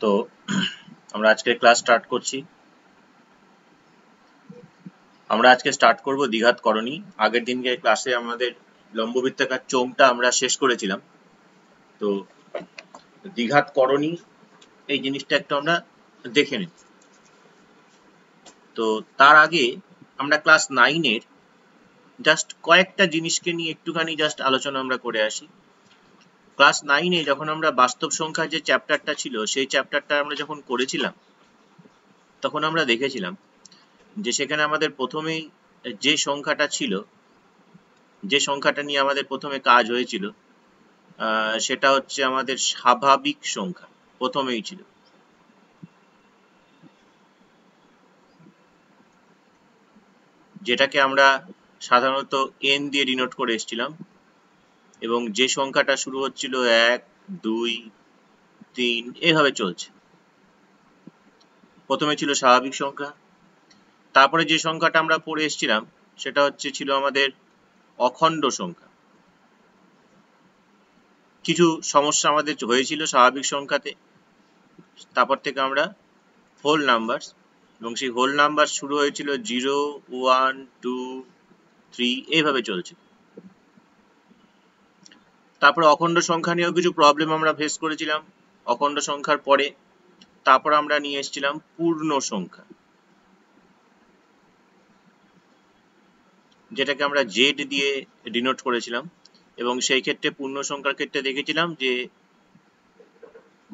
তো আমরা আজকে ক্লাস স্টার্ট করছি। আমরা আজকে স্টার্ট করব দ্বিঘাত করণী। আগের দিনকে ক্লাসে আমাদের লম্ববৃত্তাকার চোঙটা আমরা শেষ করেছিলাম। তো দ্বিঘাত করণী এই জিনিসটা একটু আমরা দেখে নিই। তো তার আগে আমরা ক্লাস 9-এর জাস্ট কয়েকটা জিনিসকে নিয়ে একটুখানি জাস্ট আলোচনা আমরা করে আসি। ক্লাস 9-এ যখন আমরা বাস্তব সংখ্যার যে চ্যাপ্টারটা ছিল সেই চ্যাপ্টারটা আমরা যখন করেছিলাম তখন আমরা দেখেছিলাম যে সেখানে আমাদের প্রথমেই যে সংখ্যাটা ছিল, যে সংখ্যাটা নিয়ে আমাদের প্রথমে কাজ হয়েছিল সেটা হচ্ছে আমাদের স্বাভাবিক সংখ্যা। প্রথমেই ছিল যেটাকে আমরা সাধারণত n দিয়ে ডিনোট করে এসেছিলাম, এবং যে সংখ্যাটা শুরু হচ্ছিল 1, 2, 3 এভাবে চলছে। প্রথমে ছিল স্বাভাবিক সংখ্যা। তারপরে যে সংখ্যাটা আমরা পড়ে এসেছিলাম সেটা ছিল আমাদের অখণ্ড সংখ্যা। কিছু সমস্যা আমাদের হয়েছিল স্বাভাবিক সংখ্যাতে, তারপর থেকে আমরা হোল নাম্বার, এবং সেই হোল নাম্বার শুরু হয়েছিল 0, 1, 2, 3 এইভাবে চলছে। তারপরে অখণ্ড সংখ্যা নিয়েও কিছু প্রবলেম আমরা ফেস করেছিলাম। অখণ্ড সংখ্যার পরে তারপর আমরা নিয়ে এসেছিলাম পূর্ণ সংখ্যা, যেটাকে আমরা জেড দিয়ে ডিনোট করেছিলাম। এবং সেই ক্ষেত্রে পূর্ণ সংখ্যার ক্ষেত্রে দেখেছিলাম যে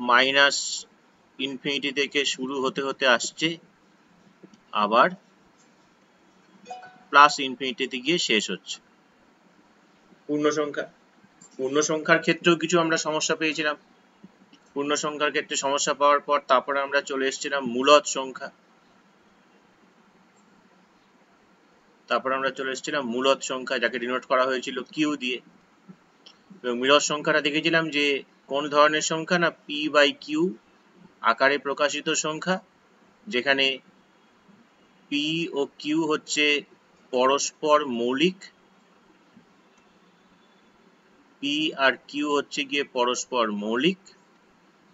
মাইনাস ইনফিনিটি থেকে শুরু হতে হতে আসছে, আবার প্লাস ইনফিনিটিতে গিয়ে শেষ হচ্ছে। পূর্ণ সংখ্যার ক্ষেত্রেও কিছু আমরা সমস্যা পেয়েছিলাম। পূর্ণ সংখ্যার ক্ষেত্রে সমস্যা পাওয়ার পর তারপরে আমরা চলে এসেছিলাম মূলদ সংখ্যা। মূলদ সংখ্যা যাকে ডিনোট করা হয়েছিল কিউ দিয়ে। এবং মূলদ সংখ্যাটা দেখেছিলাম যে কোন ধরনের সংখ্যা না p/q আকারে প্রকাশিত সংখ্যা, যেখানে p ও q হচ্ছে পরস্পর মৌলিক। p আর q হচ্ছে গিয়ে পরস্পর মৌলিক।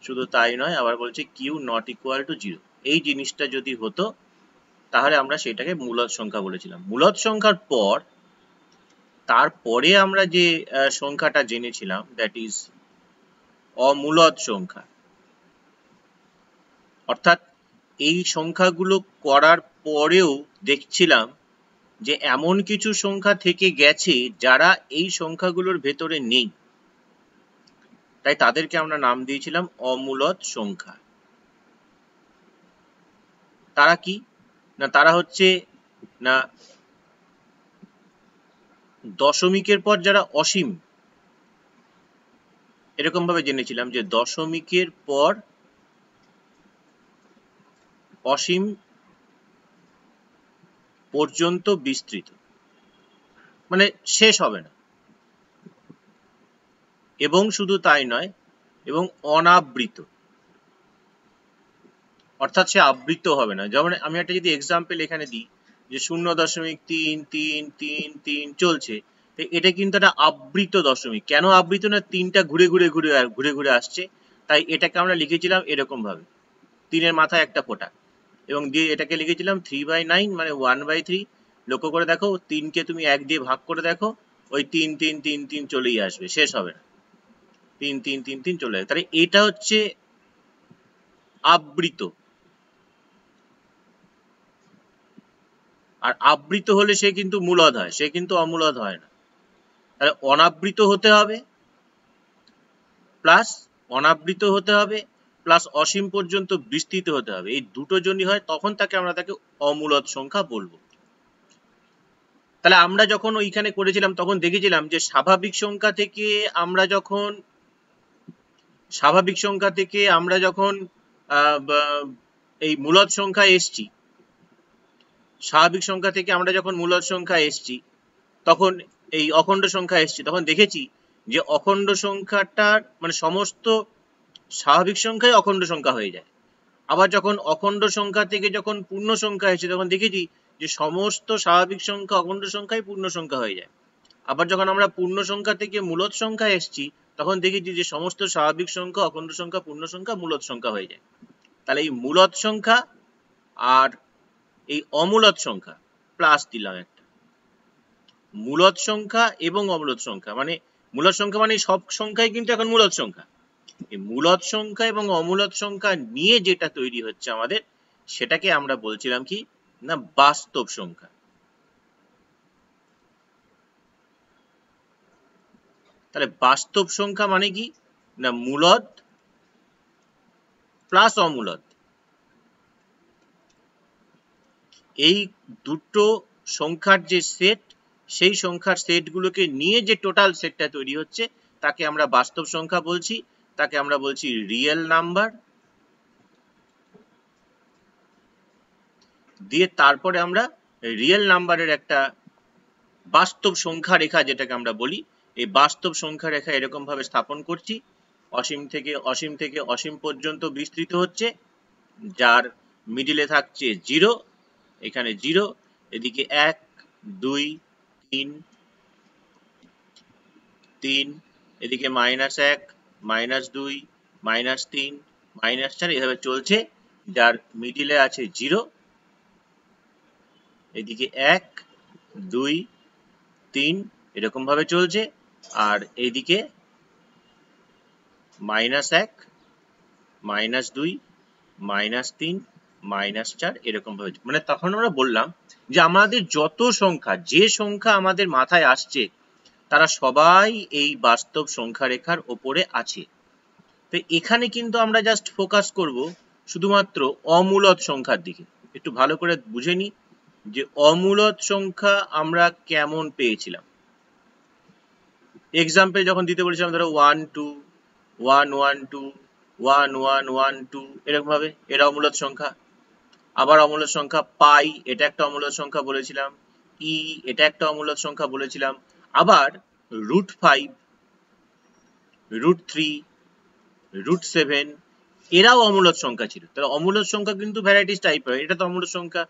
শুধু তাই নয়, আবার বলছে q নট ইকুয়াল টু 0। এই জিনিসটা যদি হতো তাহলে আমরা সেটাকে মূলদ সংখ্যা বলেছিলাম। মূলদ সংখ্যার পর তারপরে আমরা যে সংখ্যাটা জেনেছিলাম দ্যাট ইজ অমূলদ সংখ্যা। অর্থাৎ এই সংখ্যাগুলো করার পরেও দেখছিলাম যে এমন কিছু সংখ্যা থেকে গেছে যারা এই সংখ্যাগুলোর ভেতরে নেই, তাই তাদেরকে আমরা নাম দিয়েছিলাম অমূলদ সংখ্যা। তারা কি না, তারা হচ্ছে না দশমিকের পর যারা অসীম, এরকম ভাবে জেনেছিলাম যে দশমিকের পর অসীম পর্যন্ত বিস্তৃত, মানে শেষ হবে না। এবং শুধু তাই নয়, এবং অনাবৃত, অর্থাৎ সে আবৃত হবে না। যেমন আমি একটা যদি এক্সাম্পল এখানে দিই যে 0.33333 চলছে, এটা কিন্তু একটা আবৃত দশমিক। কেন আবৃত না, 3টা ঘুরে ঘুরে আসছে, তাই এটাকে আমরা লিখেছিলাম এরকম ভাবে, 3-এর মাথায় একটা ফোঁটা, এবং দিয়ে এটাকে লিখেছিলাম 3/9 মানে 1/3। লক্ষ্য করে দেখো, 3কে তুমি 1 দিয়ে ভাগ করে দেখো, ওই 3 চলেই আসবে, শেষ হবে না। 3 চলে আসবে। তাহলে এটা হচ্ছে আবৃত। আর আবৃত হলে সে কিন্তু মূলদ হয়, সে কিন্তু অমূলদ হয় না। তাহলে অনাবৃত হতে হবে প্লাস অসীম পর্যন্ত বিস্তৃত হতে হবে। এই দুটো জনই হয়, তখন তাকে অমূলদ সংখ্যা বলবো। তাহলে আমরা যখন ওইখানে করেছিলাম তখন দেখেছিলাম যে স্বাভাবিক সংখ্যা থেকে আমরা যখন এই মূলদ সংখ্যায় এসছি, স্বাভাবিক সংখ্যা থেকে আমরা যখন মূলদ সংখ্যা এসছি, তখন এই অখণ্ড সংখ্যা এসছি, তখন দেখেছি যে অখণ্ড সংখ্যাটার মানে সমস্ত স্বাভাবিক সংখ্যাই অখণ্ড সংখ্যা হয়ে যায়। আবার যখন অখণ্ড সংখ্যা থেকে যখন পূর্ণ সংখ্যা এসেছে, তখন দেখেছি যে সমস্ত স্বাভাবিক সংখ্যা অখণ্ড সংখ্যাই পূর্ণ সংখ্যা হয়ে যায়। আবার যখন আমরা পূর্ণ সংখ্যা থেকে মূলদ সংখ্যা এসেছি, তখন দেখেছি যে সমস্ত স্বাভাবিক সংখ্যা, অখণ্ড সংখ্যা, পূর্ণ সংখ্যা, মূলদ সংখ্যা হয়ে যায়। তাহলে এই মূলদ সংখ্যা আর এই অমূলদ সংখ্যা প্লাস দিলাম একটা, মূলদ সংখ্যা এবং অমূলদ সংখ্যা, মানে মূলদ সংখ্যা মানে সব সংখ্যাই কিন্তু এখন মূলদ সংখ্যা। এই মূলদ সংখ্যা এবং অমূলদ সংখ্যা নিয়ে যেটা তৈরি হচ্ছে আমাদের, সেটাকে আমরা বলছিলাম কি না বাস্তব সংখ্যা। তাহলে বাস্তব সংখ্যা মানে কি না মূলদ প্লাস অমূলদ, এই দুটো সংখ্যার যে সেট, সেই সংখ্যার সেটগুলোকে নিয়ে যে টোটাল সেটটা তৈরি হচ্ছে তাকে আমরা বাস্তব সংখ্যা বলছি, তাকে আমরা বলছি রিয়েল নাম্বার। দিয়ে তারপরে আমরা রিয়েল নাম্বারের একটা বাস্তব সংখ্যা রেখা যেটাকে আমরা বলি, এই বাস্তব সংখ্যা রেখা এরকম ভাবে স্থাপন করছি, অসীম থেকে অসীম পর্যন্ত বিস্তৃত হচ্ছে, যার মিডিলে থাকছে 0, এখানে 0, এদিকে 1 2 3 3, এদিকে -1 -2 -3 -4 এভাবে চলছে, যার মিডিলে আছে 0, এদিকে 1 2 3 এরকম ভাবে চলছে, আর এইদিকে -1 -2 -3 -4 এরকম ভাবে, মানে তখন আমরা বললাম যে আমাদের যত সংখ্যা, যে সংখ্যা আমাদের মাথায় আসছে তারা সবাই এই বাস্তব সংখ্যা রেখার ওপরে আছে। তো এখানে কিন্তু আমরা জাস্ট ফোকাস করব শুধুমাত্র অমূলদ সংখ্যার দিকে। একটু ভালো করে বুঝে নিই যে অমূলদ সংখ্যা আমরা কেমন পেয়েছিলাম। এক্সাম্পল যখন দিতে বলেছিলাম ধরো 1 2 1 1 2 1 1 1 2 এরকম ভাবে, এরা অমূলদ সংখ্যা। আবার অমূলদ সংখ্যা পাই, এটা একটা অমূলদ সংখ্যা বলেছিলাম, ই এটা একটা অমূলদ সংখ্যা বলেছিলাম। আবার √5 √3 √7 এরাও অমূলদ সংখ্যা ছিল। তাহলে অমূলদ সংখ্যা কিন্তু ভ্যারাইটিস টাইপ হয়, এটা তো অমূলদ সংখ্যা,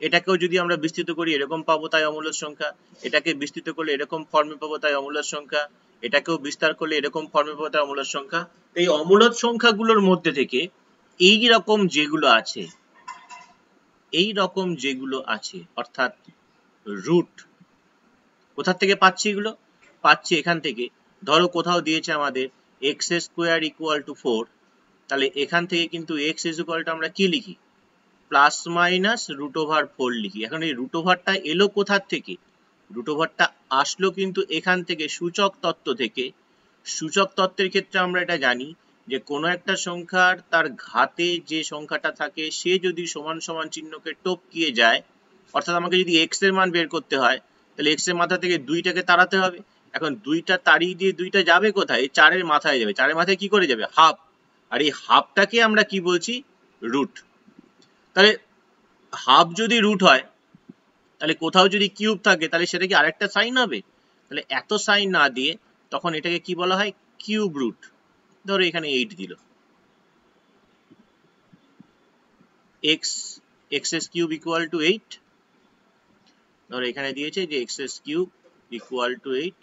এটাকেও যদি আমরা বিস্তৃত করি এরকম পাবো তাই অমূলদ সংখ্যা, এটাকে বিস্তৃত করলে এরকম ফর্মে পাবো তাই অমূলদ সংখ্যা, এটাকেও বিস্তার করলে এরকম ফর্মে পাবো তাই অমূলদ সংখ্যা। এই অমূলদ সংখ্যাগুলোর মধ্যে থেকে এই রকম যেগুলো আছে অর্থাৎ রুট, কোথা থেকে পাচ্ছি এগুলো? পাচ্ছি এখান থেকে, ধরো কোথাও দিয়েছে আমাদের x² = 4, তাহলে এখান থেকে কিন্তু x = আমরা কি লিখি? ±√4 লিখি। এখন এই √টা এলো কোথা থেকে? √টা আসলো কিন্তু এখান থেকে, সূচক তত্ত্ব থেকে। সূচক তত্ত্বের ক্ষেত্রে আমরা এটা জানি যে কোনো একটা সংখ্যার তার ঘাতে যে সংখ্যাটা থাকে সে যদি সমান সমান চিহ্নকে টপকিয়ে যায়, অর্থাৎ আমাকে যদি x এর মান বের করতে হয় তাহলে x এর মাথা থেকে 2টাকে তাড়াতে হবে। এখন 2টা তাড়িয়ে দিয়ে 2টা যাবে কোথায়? এই 4 এর মাথায় যাবে। 4 এর মাথায় কি করে যাবে? হাফ। আর এই হাফটাকে আমরা কি বলছি? রুট। তাহলে হাফ যদি রুট হয়, তাহলে কোথাও যদি কিউব থাকে তাহলে সেটা কি আরেকটা সাইন হবে? তাহলে এত সাইন না দিয়ে তখন এটাকে কি বলা হয়? Cube root. ধরো এখানে 8 দিল, x³ = 8, ধরো এখানে দিয়েছে যে x³ = 8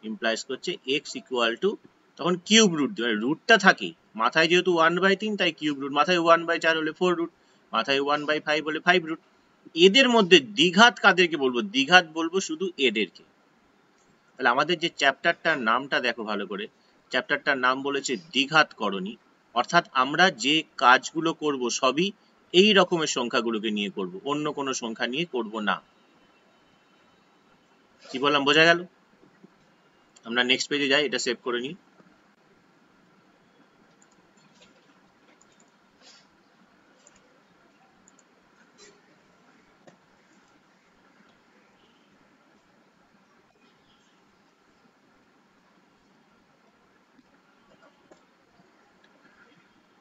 ইমপ্লাইজ করছে x = তখন কিউব রুট, রুটটা থাকে মাথায়, যেহেতু 1/3 তাই কিউব রুট, মাথায় 1/4 হলে 4 রুট, মাথায় 1/5 হলে 5 রুট। এদের মধ্যে দ্বিঘাত কাদেরকে বলবো? দ্বিঘাত বলবো শুধু এদেরকে। তাহলে আমাদের যে চ্যাপ্টারটার নামটা দেখো ভালো করে, চ্যাপ্টারটার নাম বলেছে দ্বিঘাতকরণী, অর্থাৎ আমরা যে কাজগুলো করব সবই এই রকমের সংখ্যাগুলোকে নিয়ে করব, অন্য কোনো সংখ্যা নিয়ে করব না। কি বললাম বোঝা গেল? আমরা নেক্সট পেজে যাই, এটা সেভ করে নিই।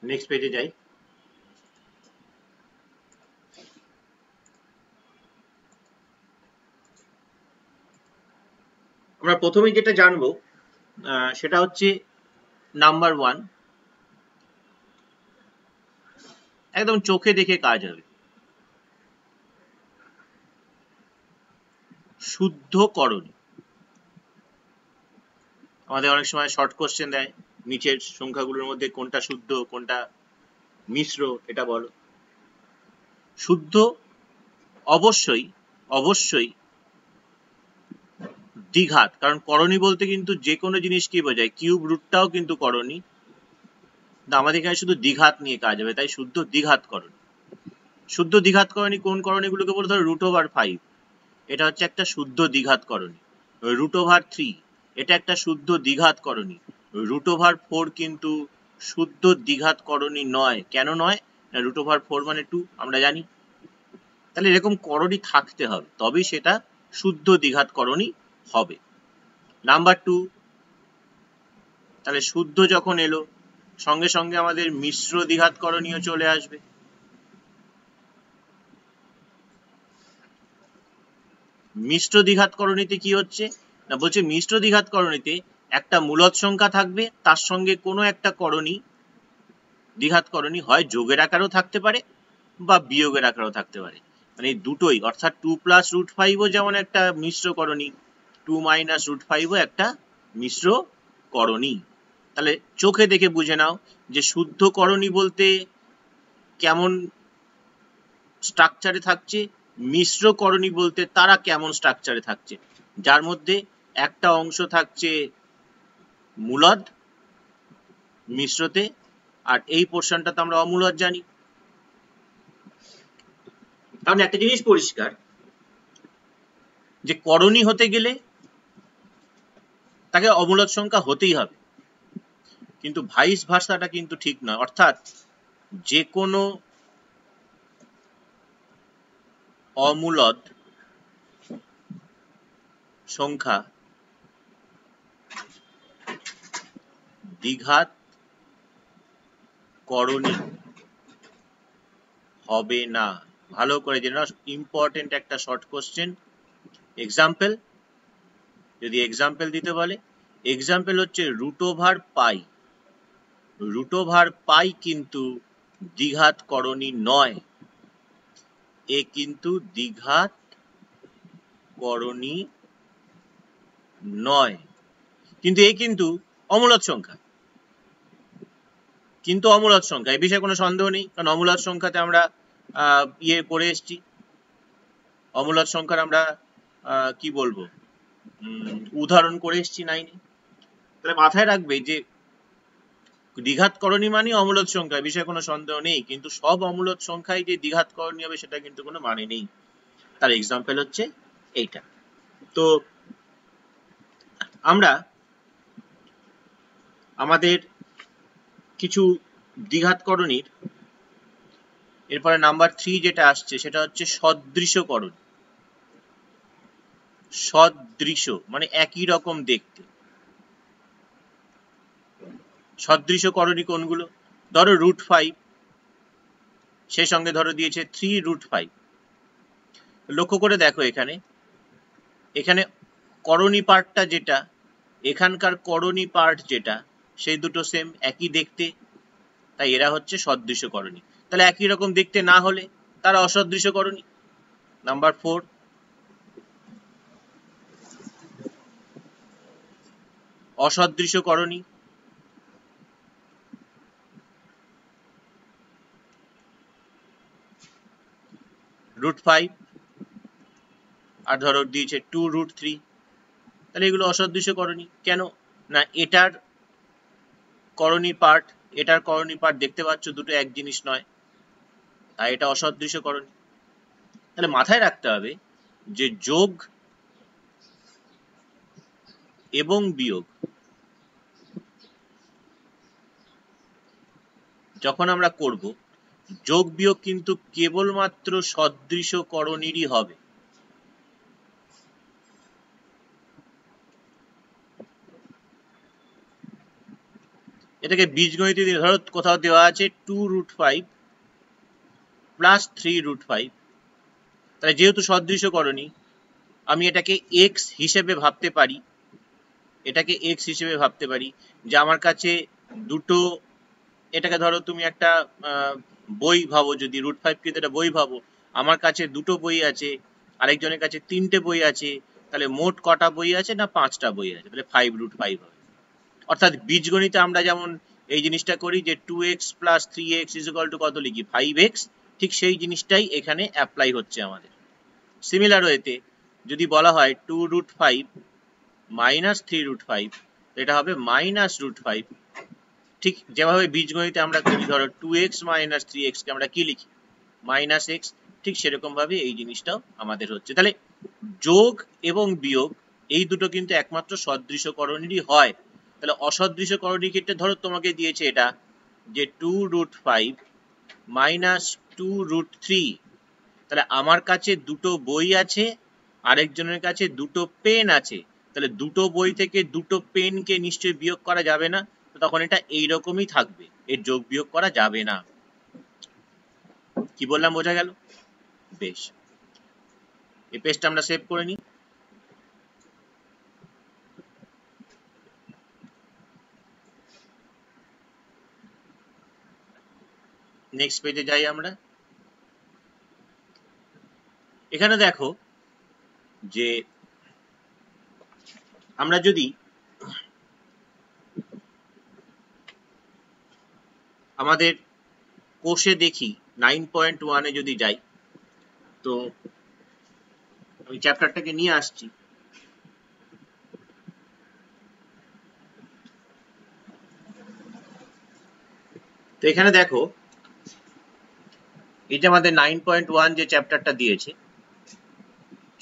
নেক্সট পেজে যাই। আমরা প্রথমে যেটা জানবো সেটা হচ্ছে নাম্বার 1, একদম চোখে দেখে কাজ হবে, শুদ্ধকরণী। আমাদের অনেক সময় শর্ট কোশ্চেন দেয়, নিচের সংখ্যাগুলোর মধ্যে কোনটা শুদ্ধ কোনটা মিশ্র এটা বলো। শুদ্ধ অবশ্যই অবশ্যই দ্বিঘাত, কারণ করণী বলতে কিন্তু যে কোনো জিনিস কি বোঝায়, কিউব রুটটাও কিন্তু করণী, আমাদের এখানে শুধু দ্বিঘাত নিয়ে কাজ হবে, তাই শুদ্ধ দ্বিঘাত করণী। শুদ্ধ দ্বিঘাত করণী কোন করণীগুলোকে বলতে ধরো √5, এটা হচ্ছে একটা শুদ্ধ দ্বিঘাত করণী। √3 এটা একটা শুদ্ধ দ্বিঘাত করণী। √4 কিন্তু শুদ্ধ দ্বিঘাত করণী নয়। কেন নয়? না √4 মানে 2 আমরা জানি। তাহলে এরকম করণী থাকতে হবে, তবেই সেটা শুদ্ধ দ্বিঘাত করণী হবে। নাম্বার 2, তাহলে শুদ্ধ যখন এলো সঙ্গে সঙ্গে আমাদের মিশ্র দ্বিঘাত করণীয় চলে আসবে। মিশ্র দ্বিঘাত করণীতে কি হচ্ছে না, বলছে মিশ্র দ্বিঘাত করণীতে একটা মূলদ সংখ্যা থাকবে, তার সঙ্গে কোনো একটা করণী দ্বিঘাত করণী হয় যোগের আকারেও থাকতে পারে বা বিয়োগের আকারেও থাকতে পারে, মানে এই দুটোই, অর্থাৎ 2 + √5ও যেমন একটা মিশ্র করণী, 2 - √5ও একটা মিশ্র করণী। তাহলে চোখে দেখে বুঝে নাও যে শুদ্ধ করণী বলতে কেমন স্ট্রাকচারে থাকছে, মিশ্র করণী বলতে তারা কেমন স্ট্রাকচারে থাকছে, যার মধ্যে একটা অংশ থাকছে মূলদ মিশ্রতে, আর এই পোর্শনটা তো আমরা অমূলদ জানি। তাহলে একটা জিনিস পরিষ্কার যে করণী হতে গেলে তাকে অমূলদ সংখ্যা হতেই হবে, কিন্তু ভাইস ভার্সাটা কিন্তু ঠিক নয়, অর্থাৎ যে কোনো অমূলদ সংখ্যা দ্বিঘাত করণী হবে না। ভালো করে জেনে নাও, ইম্পর্টেন্ট একটা শর্ট কোশ্চেন। এক্সাম্পল, যদি এক্সাম্পল দিতে বলে, এক্সাম্পল হচ্ছে √π। √π কিন্তু দ্বিঘাত করণী নয়, এ কিন্তু দ্বিঘাত করণী নয়, কিন্তু এ কিন্তু অমূলদ সংখ্যা, কিন্তু অমূলদ সংখ্যা, এই বিষয়ে কোনো সন্দেহ নেই, কারণ অমূলদ সংখ্যাতে আমরা করে এসেছি, অমূলদ সংখ্যার আমরা কি বলবো উদাহরণ করে এসেছি 9-এ। তাহলে মাথায় রাখবে যে দ্বিঘাত করণী মানে অমূলদ সংখ্যা, বিষয়ে কোনো সন্দেহ নেই, কিন্তু সব অমূলদ সংখ্যায় যে দ্বিঘাত করণী হবে সেটা কিন্তু কোনো মানে নেই। তার এক্সাম্পল হচ্ছে এইটা। তো আমরা আমাদের কিছু দ্বিঘাত করণীর এরপরে নাম্বার 3 যেটা আসছে সেটা হচ্ছে সদৃশকরণ। সদৃশ মানে একই রকম দেখতে। সদৃশ করণী কোনগুলো? ধরো √5, সেই সঙ্গে ধরো দিয়েছে 3√5। লক্ষ্য করে দেখো এখানে এখানে করণী পার্টটা যেটা, এখানকার করণী পার্ট যেটা, সেই দুটো সেম একই দেখতে, তাই এরা হচ্ছে সদৃশ করণী। তাহলে একই রকম দেখতে না হলে তারা অসদৃশ করণী। নাম্বার 4, অসদৃশ করণী। √5 আর ধরো দিয়েছে 2√3, তাহলে এগুলো অসদৃশ করণী। কেন না এটার করণী পার্ট এটার করণী পার্ট দেখতে পাচ্ছ দুটো এক জিনিস নয়, তাই এটা অসদৃশ করণী। তাহলে মাথায় রাখতে হবে যে যোগ এবং বিয়োগ যখন আমরা করব, যোগ বিয়োগ কিন্তু কেবলমাত্র সদৃশ করণীরই হবে। এটাকে বীজগণিতে ধরো কোথাও দেওয়া আছে 2√5 প্লাস 3√5, তাহলে যেহেতু সদৃশ করণী আমি এটাকে x হিসেবে ভাবতে পারি, এটাকে x হিসেবে ভাবতে পারি যে আমার কাছে দুটো, এটাকে ধরো তুমি একটা বই ভাবো, যদি √5 কে একটা বই ভাবো, আমার কাছে দুটো বই আছে, আরেকজনের কাছে 3টে বই আছে, তাহলে মোট কটা বই আছে না 5টা বই আছে, তাহলে 5√5 হবে। অর্থাৎ বীজগণিতে আমরা যেমন এই জিনিসটা করি যে 2x plus 3x equal to কত লিখি 5x, ঠিক সেই জিনিসটাই এখানে অ্যাপ্লাই হচ্ছে আমাদের। সিমিলার ওয়েতে যদি বলা হয় 2√5 মাইনাস 3√5, এটা হবে মাইনাস √5। ঠিক যেভাবে বীজগণিতে আমরা করি, ধরো 2x মাইনাস 3x কে আমরা কি লিখি মাইনাস x, ঠিক সেরকম ভাবে এই জিনিসটাও আমাদের হচ্ছে। তাহলে যোগ এবং বিয়োগ এই দুটো কিন্তু একমাত্র সদৃশকরণেরই হয়। তাহলে অসদৃশকরণের ক্ষেত্রে ধরো তোমাকে দিয়েছে এটা যে 2√5 মাইনাস 2√3, তাহলে আমার কাছে দুটো বই আছে, আরেকজনের কাছে দুটো পেন আছে, তাহলে দুটো বই থেকে দুটো পেনকে নিশ্চয়ই বিয়োগ করা যাবে না, তখন এটা এইরকমই থাকবে, এর যোগ বিয়োগ করা যাবে না। কি বললাম বোঝা গেল? বেশ, এই পেজটা আমরা সেভ করে নিই। নেক্সট পেজে যাই আমরা। এখানে দেখো যে আমরা যদি আমাদের কোষে দেখি 9.1 এ যদি যাই, তো আমি চ্যাপ্টারটাকে নিয়ে আসছি। তো এখানে দেখো এটা আমাদের 9.1 যে চ্যাপ্টারটা দিয়েছে,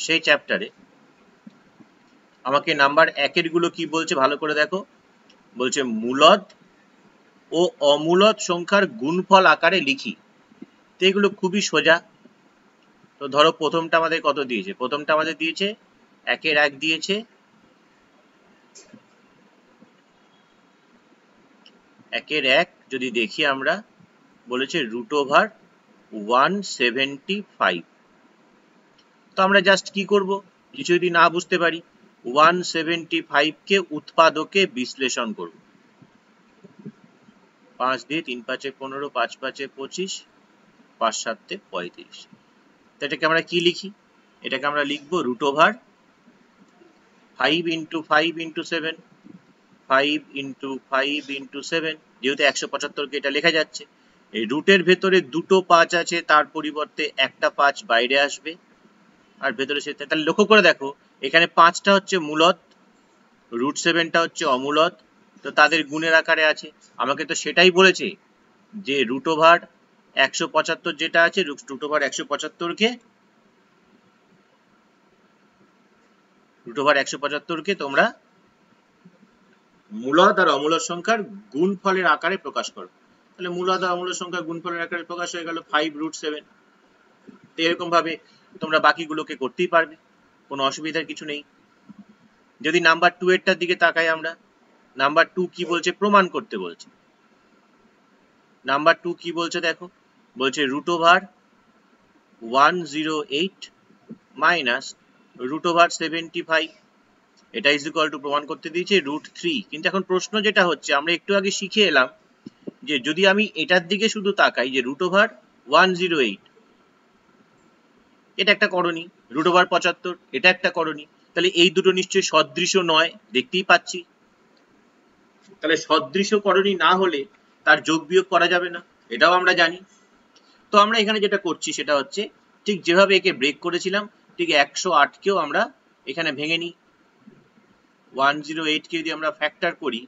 সেই চ্যাপ্টারে আমাকে নাম্বার 1 এর গুলো কি বলছে ভালো করে দেখো। বলছে মূলদ ও অমূলদ সংখ্যার গুণফল আকারে লিখি। তো এগুলো খুবই সোজা। তো ধরো প্রথমটা আমাদের কত দিয়েছে, প্রথমটা আমাদের দিয়েছে 1 এর 1 দিয়েছে, 1 এর 1 যদি দেখি আমরা বলেছে √175। তো আমরা জাস্ট কি করব, কিছু যদি না বুঝতে পারি 175 কে উৎপাদকে বিশ্লেষণ করব। 5 দিয়ে 3 5 15, 5 5 25, 5 7 35। তো এটাকে আমরা কি লিখি, এটাকে আমরা লিখব √5 × 5 × 7, 5 × 5 × 7, যেহেতু 175 কে এটা লেখা যাচ্ছে। এই রুটের ভেতরে দুটো 5 আছে, তার পরিবর্তে একটা 5 বাইরে আসবে, আর ভেতরে সেটা, তাহলে লক্ষ্য করে দেখো এখানে 5টা হচ্ছে মূলদ, √7টা হচ্ছে অমূলদ, তো তাদের গুণের আকারে আছে। আমাকে তো সেটাই বলেছে যে √175 যেটা আছে, √175 কে তোমরা মূলদ আর অমূলদ সংখ্যার গুণফলের আকারে প্রকাশ করো। তাহলে মূলদ আর অমূলদ সংখ্যার গুণফলের আকারে প্রকাশ হয়ে গেল 5√7। তো এরকম ভাবে তোমরা বাকিগুলোকে করতেই পারবে, কোনো অসুবিধার কিছু নেই। যদি নাম্বার 2 এরটার দিকে তাকাই আমরা, নাম্বার 2 কি বলছে, প্রমাণ করতে বলছে। নাম্বার 2 কি বলছে দেখো, বলছে √108 মাইনাস √75, এটা ইজ ইকুয়াল টু প্রমাণ করতে দিয়েছে √3। কিন্তু এখন প্রশ্ন যেটা হচ্ছে, আমরা একটু আগে শিখে এলাম যে যদি আমি এটার দিকে শুধু তাকাই যে √108, এটা একটা করণী, √75 এটা একটা করণী, তাহলে এই দুটো নিশ্চয়ই সদৃশ নয়, দেখতেই পাচ্ছি। তাহলে সদৃশ করণী না হলে তার যোগ বিয়োগ করা যাবে না, এটাও আমরা জানি। তো আমরা এখানে যেটা করছি সেটা হচ্ছে ঠিক যেভাবে একে ব্রেক করেছিলাম, ঠিক 108 কেও আমরা এখানে ভেঙে নিই। 108 কে যদি আমরা ফ্যাক্টর করি,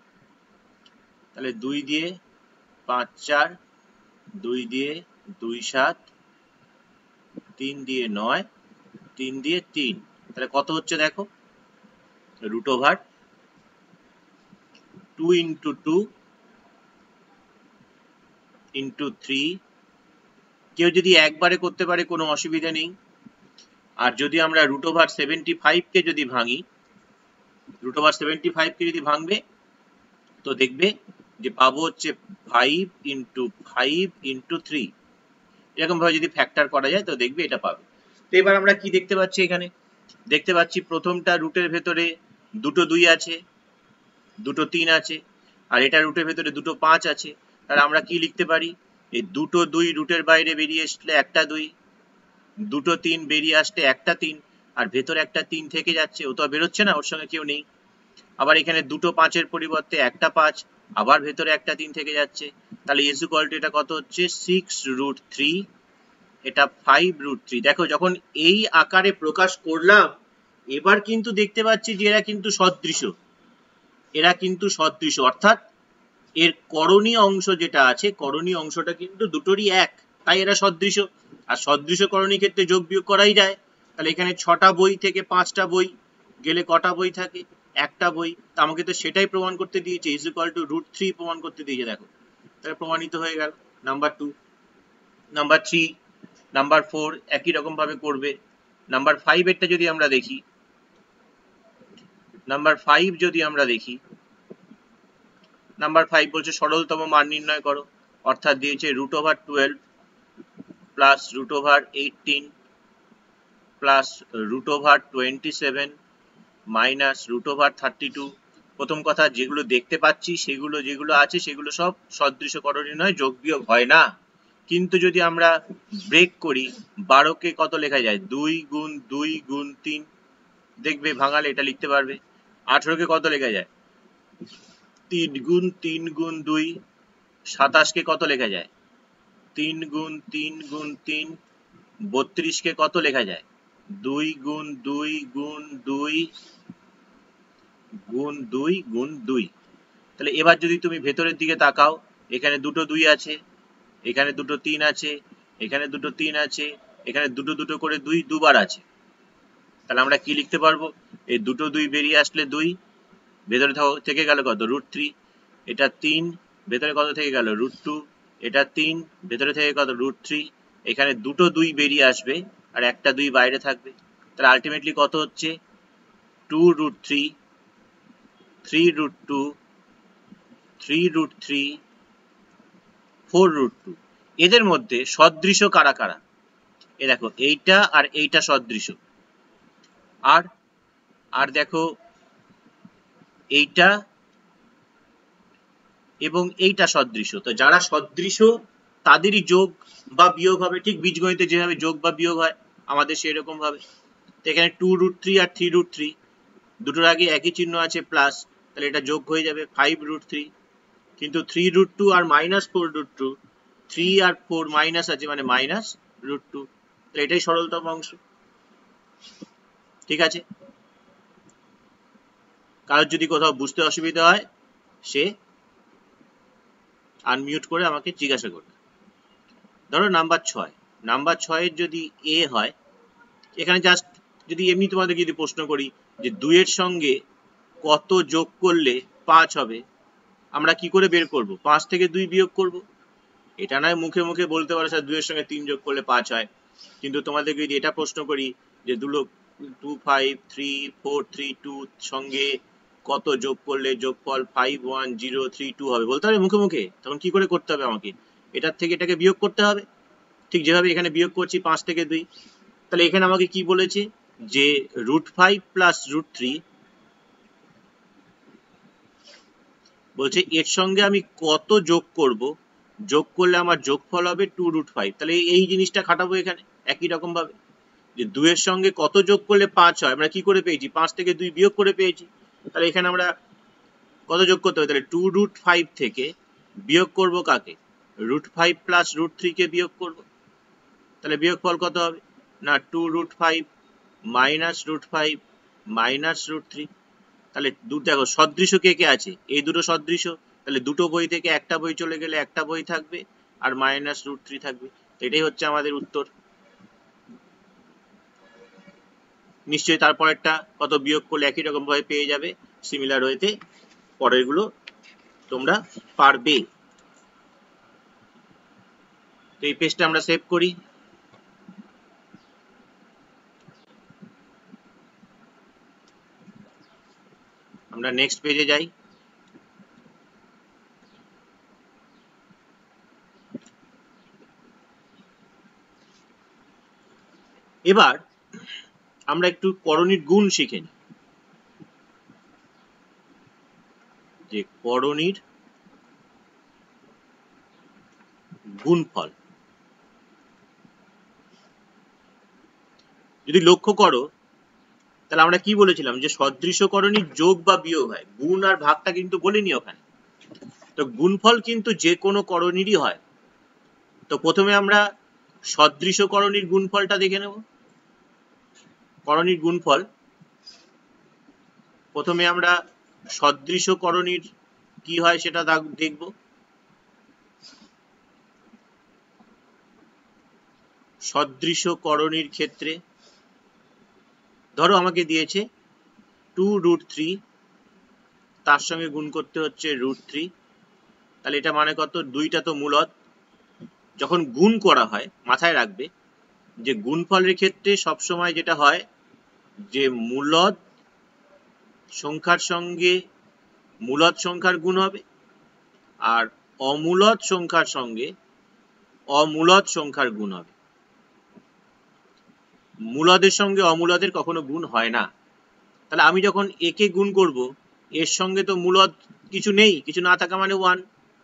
তাহলে 2 দিয়ে 5 4, 2 দিয়ে 2 7, 3 দিয়ে 9, 3 দিয়ে 3, তাহলে কত হচ্ছে দেখো, √2 × 2 × 3। কেউ যদি একবারে করতে পারে কোনো অসুবিধা নেই। আর যদি আমরা √75 কে যদি ভাঙি, √75 কে যদি ভাঙবে, তো দেখবে যে পাবো হচ্ছে 5 × 5 × 3। এরকম ভাবে যদি ফ্যাক্টর করা যায় তো দেখবে এটা পাবে। তো এবার আমরা কি দেখতে পাচ্ছি, এখানে দেখতে পাচ্ছি প্রথমটা রুটের ভেতরে দুটো 2 আছে, দুটো 3 আছে, আর এটা রুটের ভেতরে দুটো 5 আছে। তাহলে আমরা কি লিখতে পারি, এই দুটো 2 রুটের বাইরে বেরিয়ে আসলে একটা 2, দুটো 3 বেরিয়ে আসলে একটা 3, আর ভেতরে একটা 3 থেকে যাচ্ছে, ও তো বেরোচ্ছে না, ওর সঙ্গে কেউ নেই। আবার এখানে দুটো 5-এর পরিবর্তে একটা 5, আবার ভেতরে একটা 3 থেকে যাচ্ছে, তাহলে ইজ ইকুয়াল টু এটা কত হচ্ছে 6√3, এটা 5√3। দেখো যখন এই আকারে প্রকাশ করলাম, এবার কিন্তু দেখতে পাচ্ছি যে এরা কিন্তু সদৃশ, অর্থাৎ এর করণীয় অংশ যেটা আছে, করণীয় অংশটা কিন্তু দুটোরই এক, তাই এরা সদৃশ। আর সদৃশ করণীয় ক্ষেত্রে যোগ বিয়োগ করাই যায়। তাহলে এখানে 6টা বই থেকে 5টা বই গেলে কটা বই থাকে? একটা বই। আমাকে তো সেটাই প্রমাণ করতে দিয়েছে, ইজ ইকুয়াল টু √3 প্রমাণ করতে দিয়েছে। দেখো তাহলে প্রমাণিত হয়ে গেল নাম্বার 2। নাম্বার 3, নাম্বার 4 একই রকম ভাবে করবে। নাম্বার 5 এরটা যদি আমরা দেখি, নাম্বার 5 যদি আমরা দেখি, নাম্বার 5 বলছে সরলতম মান নির্ণয় করো, অর্থাৎ দিয়েছে √12 প্লাস √18 প্লাস √27 মাইনাস √32। প্রথম কথা, যেগুলো দেখতে পাচ্ছি সেগুলো যেগুলো আছে সেগুলো সব সদৃশ করণীয় নয়, যোগ বিয়োগ হয় না। কিন্তু যদি আমরা ব্রেক করি, 12কে কত লেখা যায়? 2 গুণ 2 গুণ 3, দেখবে ভাঙালে এটা লিখতে পারবে। 18কে কত লেখা যায়? 3 গুণ 3 গুণ 2। 27কে কত লেখা যায়? 3 গুণ 3 গুণ 3। 32কে কত লেখা যায়? 2 গুণ 2 গুণ 2 গুণ 2 গুণ 2। তাহলে এবার যদি তুমি ভেতরের দিকে তাকাও, এখানে দুটো 2 আছে, এখানে দুটো 3 আছে, এখানে দুটো 3 আছে, এখানে দুটো দুটো করে 2 দুবার আছে। তাহলে আমরা কি লিখতে পারবো? এই দুটো 2 বেরিয়ে আসলে 2, ভেতরে থেকে গেল কত? √3। এটা 3, ভেতরে কত থেকে গেল? √2। এটা 3, ভেতরে থেকে কত? √3। এখানে দুটো 2 বেরিয়ে আসবে আর একটা 2 বাইরে থাকবে। তাহলে আলটিমেটলি কত হচ্ছে? 2√3, 3√2, 3√3, 4√2। এদের মধ্যে সদৃশ কারা কারা? এ দেখো এইটা আর এইটা সদৃশ, আর আর দেখো এইটা এবং এইটা সদৃশ। তো যারা সদৃশ তাদেরই যোগ বা বিয়োগ হবে, ঠিক বীজগণিতে যেভাবে যোগ বা বিয়োগ হয় আমাদের সেরকম ভাবে। তো এখানে 2√3 আর 3√3 দুটোর আগে একই চিহ্ন আছে প্লাস, তাহলে এটা যোগ হয়ে যাবে 5√3। কিন্তু 3√2 আর -4√2, 3 আর 4 মাইনাস আছে মানে -√2, তাহলে এটাই সরলতম অংশ। ঠিক আছে, কারোর যদি কোথাও বুঝতে অসুবিধা হয় সে আনমিউট করে আমাকে জিজ্ঞাসা করবে। ধরো নাম্বার 6, নাম্বার 6 যদি এ হয়, এখানে জাস্ট যদি এমনি তোমাদের যদি প্রশ্ন করি যে 2 এর সঙ্গে কত যোগ করলে 5 হবে, আমরা কি করে বের করব? 5 থেকে 2 বিয়োগ করব। এটা নয় মুখে মুখে বলতে পারো স্যার 2 এর সঙ্গে 3 যোগ করলে 5 হয়, কিন্তু তোমাদেরকে যদি এটা প্রশ্ন করি যে 2 5 3 4 3 2 সঙ্গে কত যোগ করলে যোগফল 5 1 0 3 2 হবে, বলতে হবে মুখে মুখে, তখন কি করে করতে হবে? আমাকে এটার থেকে এটাকে বিয়োগ করতে হবে, ঠিক যেভাবে এখানে বিয়োগ করছি 5 থেকে 2। তাহলে এখানে আমাকে কি বলেছে যে √5 প্লাস √3 বলছে এর সঙ্গে আমি কত যোগ করব, যোগ করলে আমার যোগফল হবে 2√5। তাহলে এই জিনিসটা খাটাবো এখানে একই রকম ভাবে, যে 2 এর সঙ্গে কত যোগ করলে 5 হয়, আমরা কি করে পেয়েছি? 5 থেকে 2 বিয়োগ করে পেয়েছি। তাহলে এখানে আমরা কত যোগ করতে হবে? তাহলে 2√5 থেকে বিয়োগ করব কাকে? √5 প্লাস √3 কে বিয়োগ করব। তাহলে বিয়োগফল কত হবে? না 2√5 মাইনাস √5 মাইনাস √3। তাহলে দেখো সদৃশ কে কে আছে? এই দুটো সদৃশ, তাহলে দুটো বই থেকে একটা বই চলে গেলে একটা বই থাকবে আর -√3 থাকবে। তো এটাই হচ্ছে আমাদের উত্তর। নিশ্চয়ই তারপরেরটা কত বিয়োগ করলে একই রকম ভাবে পেয়ে যাবে, সিমিলার ওয়েতে পরের গুলো তোমরা পারবে। তো এই পেজটা আমরা সেভ করি। আমরা নেক্সট পেজে যাই। এবার আমরা একটু করণীর গুণ শিখে নিই, যে করণীর গুণফল। যদি লক্ষ্য করো তাহলে আমরা কি বলেছিলাম যে সদৃশকরণী যোগ বা বিয়োগ হয়, গুণ আর ভাগটা কিন্তু বলিনি ওখানে। তো গুণফল কিন্তু যে কোনো করণীরই হয়। তো প্রথমে আমরা সদৃশকরণীর গুণফলটা দেখে নেব। করণীর গুণফল প্রথমে আমরা সদৃশকরণীর কি হয় সেটা দেখব। সদৃশকরণীর ক্ষেত্রে ধরো আমাকে দিয়েছে 2√3, তার সঙ্গে গুণ করতে হচ্ছে √3, তাহলে এটা মানে কত, দুইটা তো মূলদ। যখন গুণ করা হয় মাথায় রাখবে যে গুণফলের ক্ষেত্রে সবসময় যেটা হয় যে মূলদ সংখ্যার সঙ্গে মূলদ সংখ্যার গুণ হবে, আর অমূলদ সংখ্যার সঙ্গে অমূলদ সংখ্যার গুণ হবে। মূলদের সঙ্গে অমূলদের কখনো গুণ হয় না। তাহলে আমি যখন একে গুণ করব, এর সঙ্গে তো মূলদ কিছু নেই, কিছু না থাকা মানে 1,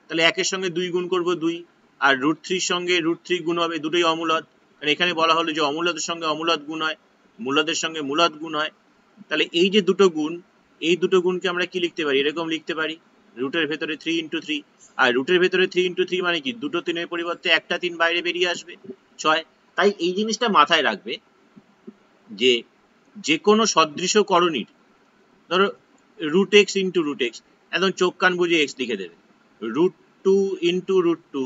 তাহলে একের সঙ্গে 2 গুণ করব 2, আর √3 সঙ্গে √3 গুণ হবে, দুটোই অমূলদ। আর এখানে বলা হলো যে অমূলদের সঙ্গে অমূলদ গুণ হয়, মূলদের সঙ্গে মূলদ গুণ হয়। তাহলে এই যে দুটো গুণ, এই দুটো গুণকে আমরা কি লিখতে পারি, এরকম লিখতে পারি রুটের ভেতরে 3 × 3। আর রুটের ভেতরে 3 × 3 মানে কি, দুটো 3-এর পরিবর্তে একটা 3 বাইরে বেরিয়ে আসবে, 6। তাই এই জিনিসটা মাথায় রাখবে যে যে কোনো সদৃশকরণীর, ধরো √x × √x, একদম চোখ কান বুঝে x লিখে দেবে, √2 × √2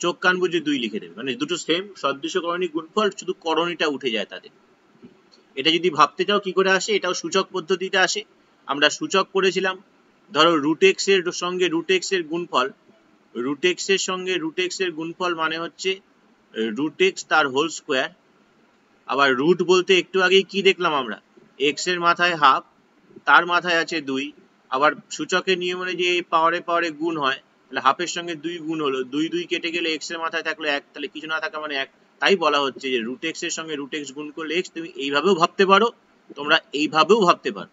চোখ কান বুঝে 2 লিখে দেবে, মানে দুটো সেম সদৃশকরণী গুণফল, শুধু করণীটা উঠে যায় তাদের। এটা যদি ভাবতে চাও কি করে আসে, এটাও সূচক পদ্ধতিতে আসে। আমরা সূচক করেছিলাম, ধরো √x এর সঙ্গে √x এর গুণফল, √x এর সঙ্গে √x এর গুণফল মানে হচ্ছে √x তার হোল স্কোয়ার। আবার রুট বলতে একটু আগেই কি দেখলাম আমরা, x এর মাথায় হাফ, তার মাথায় আছে 2। আবার সূচকের নিয়ম অনুযায়ী পাওয়ারে পাওয়ারে গুণ হয়, তাহলে হাফের সঙ্গে 2 গুণ হলো, 2 2 কেটে গেলে x এর মাথায় থাকলো 1, তাহলে কিছু না থাকা মানে 1। তাই বলা হচ্ছে যে √x এর সঙ্গে √x গুণ করলে x। তুমি এইভাবেও ভাবতে পারো, তোমরা এইভাবেও ভাবতে পারো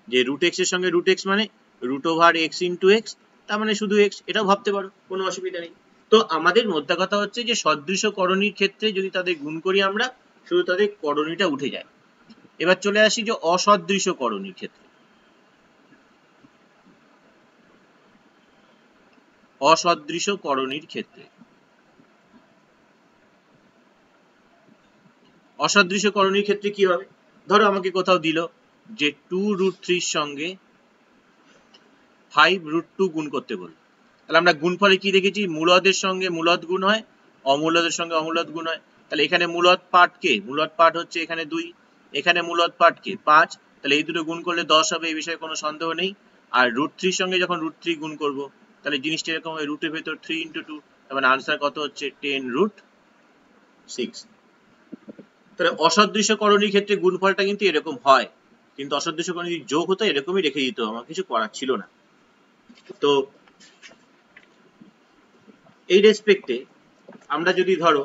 যে √x এর সঙ্গে √x মানে √x × x, তার মানে শুধু x, এটাও ভাবতে পারো, কোনো অসুবিধা নেই। তো আমাদের মোদ্দা কথা হচ্ছে যে সদৃশকরণীর ক্ষেত্রে যদি তাদের গুণ করি আমরা, শুধু তাদের করণীটা উঠে যায়। এবার চলে আসি যে অসদৃশকরণীর ক্ষেত্রে। অসদৃশকরণীর ক্ষেত্রে অসদৃশকরণীর ক্ষেত্রে কি হবে, ধরো আমাকে কোথাও দিল যে 2√3 সঙ্গে 5√2 গুণ করতে বলল। তাহলে আমরা গুণফলে কি দেখেছি, মূলদের সঙ্গে মূলদ গুণ হয়, অমূলদের সঙ্গে অমূলদ গুণ হয়। তাহলে এখানে মূলদ পার্ট কে, মূলদ পার্ট হচ্ছে এখানে 2, এখানে মূলদ পার্ট কে 5, তাহলে এই দুটো গুণ করলে 10 হবে, এই বিষয়ে কোনো সন্দেহ নেই। আর √3 সঙ্গে যখন √3 গুণ করব, তাহলে জিনিসটা এরকম হয়, রুটের ভেতর 3 × 2, তার মানে আনসার কত হচ্ছে 10√6। তাহলে অসদৃশকরণীর ক্ষেত্রে গুণফলটা কিন্তু এরকম হয়, কিন্তু অসদৃশকরণী যোগ হতো এরকমই রেখে দিত, আমার কিছু করার ছিল না। তো এই রেসপেক্টে আমরা যদি ধরো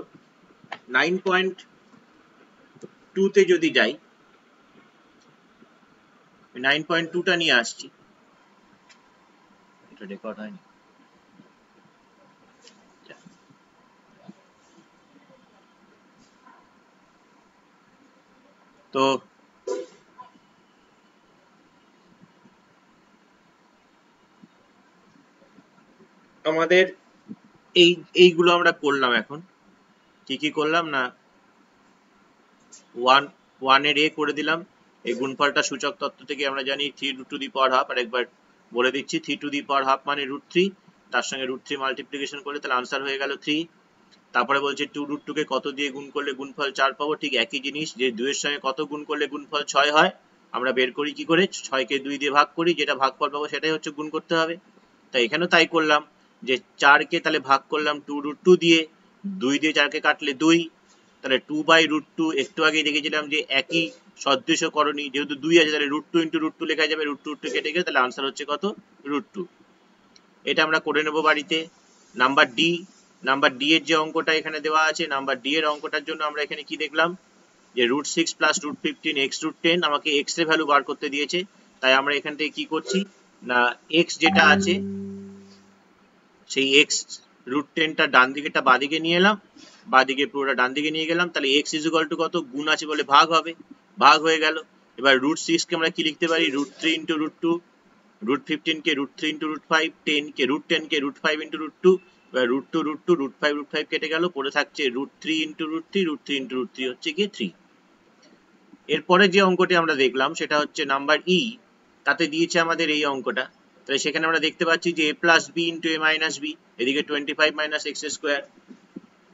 9.2 তে যদি যাই, 9.2 টা নিয়ে আসছি, এটা রেকর্ড হয়নি। তো আমাদের এইগুলো আমরা করলাম। এখন কি কি করলাম না, 1 এর a করে দিলাম, এই গুণফলটা সূচক তত্ত্ব থেকে আমরা জানি 3√2, আর একবার বলে দিচ্ছি 3² মানে √3, তার সঙ্গে √3 মাল্টিপ্লিকেশন করলে তাহলে আনসার হয়ে গেল 3। তারপরে বলছে 2√2 কে কত দিয়ে গুণ করলে গুণফল 4 পাবো, ঠিক একই জিনিস, যে 2 এর সঙ্গে কত গুণ করলে গুণফল 6 হয়, আমরা বের করি কি করে, 6 কে 2 দিয়ে ভাগ করি, যেটা ভাগফল পাবো সেটাই হচ্ছে গুণ করতে হবে। তাই এখানেও তাই করলাম, যে 4 কে তাহলে ভাগ করলাম 2√2 দিয়ে, 2 দিয়ে 4 কে কাটলে 2, তাহলে 2/√2। একটু আগে দেখেছিলাম যে একই সদৃশকরণী, যেহেতু 2 আছে তাহলে √2 × √2 লেখা যাবে, √2 কেটে গেলে তাহলে আনসার হচ্ছে কত, √2। এটা আমরা করে নেব বাড়িতে। নাম্বার ডি এর যে অঙ্কটা এখানে দেওয়া আছে, নাম্বার ডি এর অঙ্কটার জন্য আমরা এখানে কি দেখলাম, যে √6 + √15 x √10, আমাকে x এর ভ্যালু বার করতে দিয়েছে। তাই আমরা এখান থেকে কি করছি না, x যেটা আছে সেই x √10টা ডান দিকেটা বাঁ দিকে নিয়ে এলাম, বাঁ দিকে পুরোটা ডান দিকে নিয়ে গেলাম, তাহলে x = কত, গুণ আছে বলে ভাগ হবে, ভাগ হয়ে গেল। এবার √6 কে আমরা কি লিখতে পারি, √3 ইন্টু √2, √15 কে √3 ইন্টু √5, 10 কে √5 ইন্টু √2, এবার √2 √5 কেটে গেল, পড়ে থাকছে √3 ইন্টু √3, √3 ইন্টু √3 হচ্ছে গিয়ে 3। এরপরে যে অঙ্কটি আমরা দেখলাম সেটা হচ্ছে নাম্বার ই, তাতে দিয়েছে আমাদের এই অঙ্কটা। তাহলে সেখানে আমরা দেখতে পাচ্ছি যে a plus B into a minus B, এদিকে 25 মাইনাস এক্স স্কোয়ার,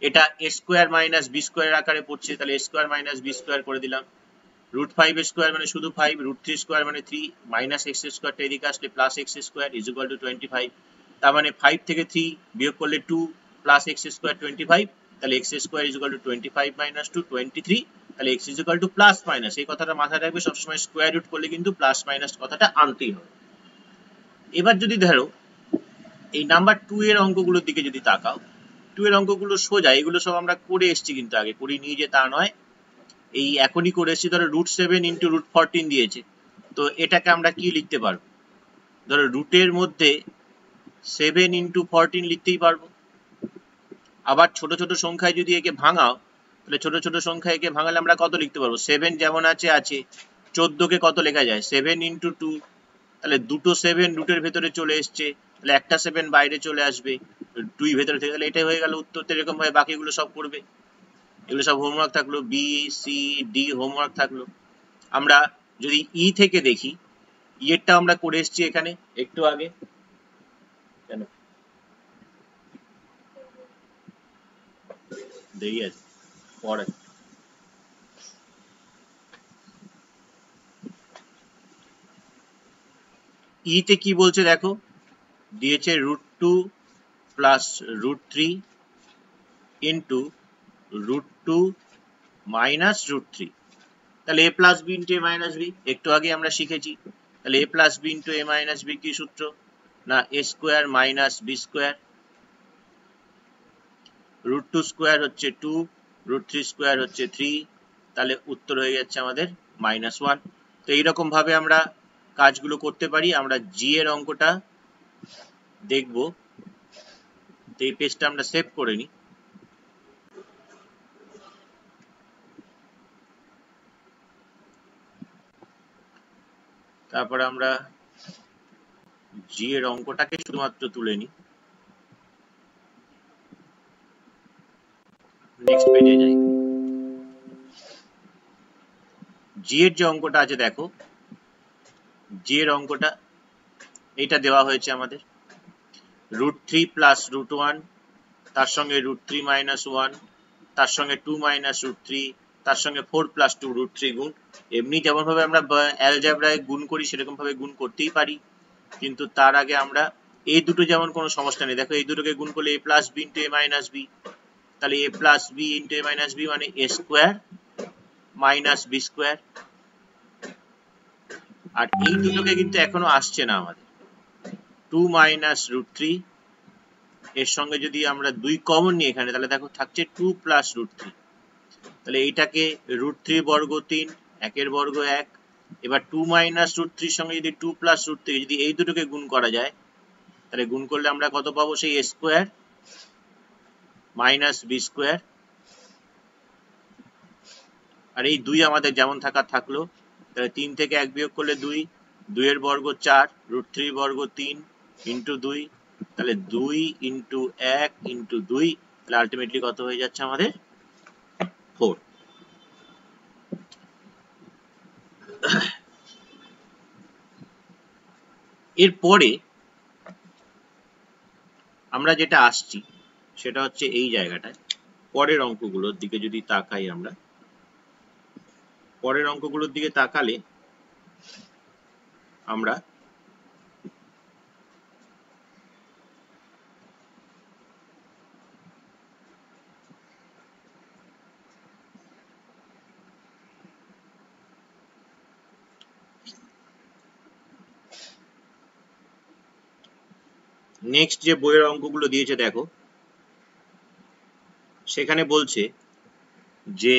এটা a square minus B square আকারে পড়ছে, তাহলে a square minus B square করে দিলাম। √5 স্কোয়ার মানে শুধু 5, √3 স্কোয়ার মানে 3, মাইনাস এক্স স্কোয়ারটা এদিকে আসলে plus x square is equal to 25। তার মানে 5 থেকে 3 বিয়োগ করলে 2 প্লাস এক্স স্কোয়ার 25, তাহলে x square is equal to 25 minus 2 23, তাহলে x is equal to plus minus, এই কথাটা মাথায় রাখবে সবসময়, স্কোয়ার রুট করলে কিন্তু প্লাস মাইনাস কথাটা আনতেই হবে। এবার যদি ধরো এই নাম্বার 2 এর অঙ্কগুলোর দিকে যদি তাকাও, 2 এর অঙ্কগুলো সোজা, এগুলো সব আমরা করে এসেছি, কিন্তু আগে করি নিয়ে যে তা নয়, এই এখনই করে এসেছি। ধরো √7 ইন্টু √14 দিয়েছে, তো এটাকে আমরা কি লিখতে পারবো, ধরো রুটের মধ্যে 7 ইন্টু 14 লিখতেই পারবো। আবার ছোট ছোট সংখ্যায় যদি একে ভাঙাও, তাহলে ছোট ছোট সংখ্যায় একে ভাঙালে আমরা কত লিখতে পারবো, 7 যেমন আছে 14 কে কত লেখা যায়, 7 ইন্টু 2, তাহলে দুটো 7 রুটের ভেতরে চলে এসছে, তাহলে একটা 7 বাইরে চলে আসবে 2 ভেতরে থেকে, তাহলে এটাই হয়ে গেল উত্তর। তো এরকম ভাবে বাকিগুলো সব করবে, এগুলো সব হোমওয়ার্ক থাকলো, বি সি ডি হোমওয়ার্ক থাকলো। আমরা যদি ই থেকে দেখি, ই এরটা আমরা করে এসেছি এখানে একটু আগে, কেন দেরি আছে পরে, ই তে কি বলছে দেখো, দিয়েছে √2 প্লাস √3 ইন্টু √2 মাইনাস √3, তাহলে a plus B into a minus B, একটু আগে আমরা শিখেছি। তাহলে a plus B into a minus B কি সূত্র, না a square minus B square, √2 square হচ্ছে 2, √3 স্কোয়ার হচ্ছে 3, তাহলে উত্তর হয়ে যাচ্ছে আমাদের -1। তো এইরকম ভাবে আমরা কাজগুলো করতে পারি। আমরা জি এর অঙ্কটা দেখব, তো এই পেজটা আমরা সেভ করে নিই। তারপরে আমরা জি এর অঙ্কটাকে শুধুমাত্র তুলে নিই, নেক্সট পেজে যাই। জি এর যে অঙ্কটা আছে দেখো, জি এর অঙ্কটা এটা দেওয়া হয়েছে আমাদের, √3 প্লাস √1, তার সঙ্গে √3 মাইনাস 1, তার সঙ্গে 2 মাইনাস √3, তার সঙ্গে 4 প্লাস 2 √3 গুণ। এমনি যেমন ভাবে আমরা অ্যালজেব্রায় গুণ করি সেরকম ভাবে গুণ করতেই পারি, কিন্তু তার আগে আমরা এই দুটো যেমন কোনো সমস্যা নেই, দেখো এই দুটোকে গুণ করলে a plus B into a minus b, তাহলে a plus B into a minus b মানে a square minus B square. আর এই দুটোকে কিন্তু এখনো আসছে না আমাদের, 2 মাইনাস √3, এর সঙ্গে যদি আমরা 2 কমন নিই এখানে, তাহলে দেখো থাকছে 2 প্লাস √3, তাহলে এইটাকে √3 বর্গ 3, একের বর্গ 1। এবার 2 মাইনাস √3 সঙ্গে যদি 2 প্লাস √3 যদি এই দুটোকে গুণ করা যায়, তাহলে গুণ করলে আমরা কত পাবো, সেই a square minus B square. আর এই 2 আমাদের যেমন থাকা থাকলো, তাহলে 3 থেকে 1 বিয়োগ করলে 2, 2 এর বর্গ 4, √3 বর্গ 3 ইন্টু 2, তাহলে 2 ইন্টু 1 ইন্টু 2, তাহলে আলটিমেটলি কত হয়ে যাচ্ছে আমাদের 4। এরপরে আমরা যেটা আসছি সেটা হচ্ছে এই জায়গাটায়, পরের অঙ্কগুলোর দিকে যদি তাকাই, আমরা পরের অঙ্কগুলোর দিকে তাকালে আমরা নেক্সট যে বইয়ের অঙ্কগুলো দিয়েছে দেখো, সেখানে বলছে যে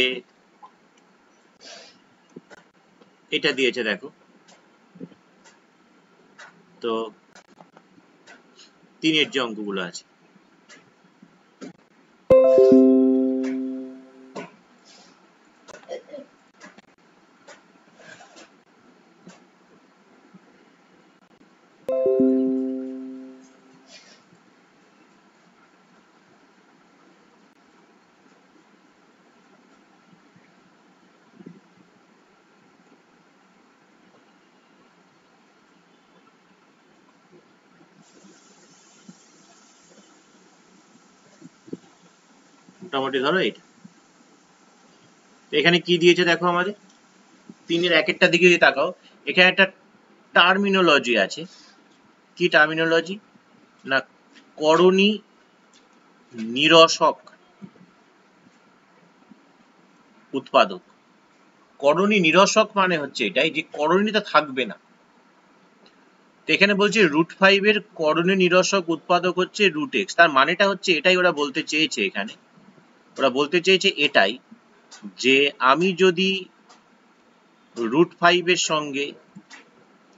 এটা দিয়েছে দেখো, তো 3 এর যে অঙ্কগুলো আছে, মোটামুটি ধরো এটা। এখানে কি দিয়েছে দেখো আমাদের 3-এর একেরটা দিকে যদি তাকাও, এখানে একটা টার্মিনোলজি আছে। কি টার্মিনোলজি না, করণী নিরসক উৎপাদক। করণী নিরসক মানে হচ্ছে এটাই যে করণীটা থাকবে না। তো এখানে বলছে √5 এর করণী নিরসক উৎপাদক হচ্ছে √x। তার মানেটা হচ্ছে এটাই ওরা বলতে চেয়েছে। এখানে ওরা বলতে চেয়েছে এটাই যে আমি যদি √5 এর সঙ্গে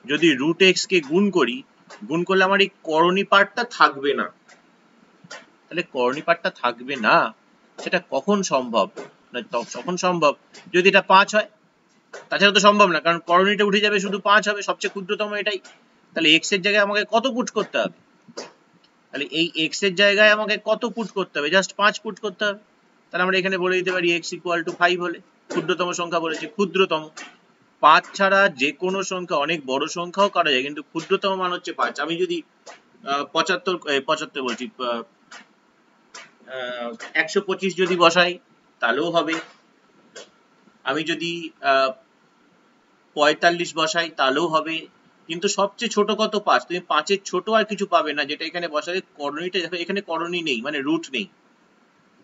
যদি √x কে গুণ করি, গুণ করলে আমার এই করণী পার্টটা থাকবে না। তাহলে করণী পার্টটা থাকবে না, সেটা কখন সম্ভব না? তখন সম্ভব যদি এটা 5 হয়। তাছাড়া তো সম্ভব না, কারণ করণীটা উঠে যাবে, শুধু 5 হবে, সবচেয়ে ক্ষুদ্রতম এটাই। তাহলে x এর জায়গায় আমাকে কত পুট করতে হবে? তাহলে এই x এর জায়গায় আমাকে কত পুট করতে হবে? জাস্ট 5 পুট করতে হবে। তাহলে আমরা এখানে বলে দিতে পারি x = 5 হলে, ক্ষুদ্রতম সংখ্যা বলেছি, ক্ষুদ্রতম। 5 ছাড়া যে কোনো সংখ্যা, অনেক বড় সংখ্যাও করা যায়, কিন্তু ক্ষুদ্রতম মান হচ্ছে 5। আমি যদি 75 বলছি 125 যদি বসাই তাহলেও হবে। আমি যদি 45 বসাই তাহলেও হবে। কিন্তু সবচেয়ে ছোট কত? 5। তুমি 5 এর ছোট আর কিছু পাবে না, যেটা এখানে বসালে করণীটা, এখানে করণী নেই, মানে রুট নেই।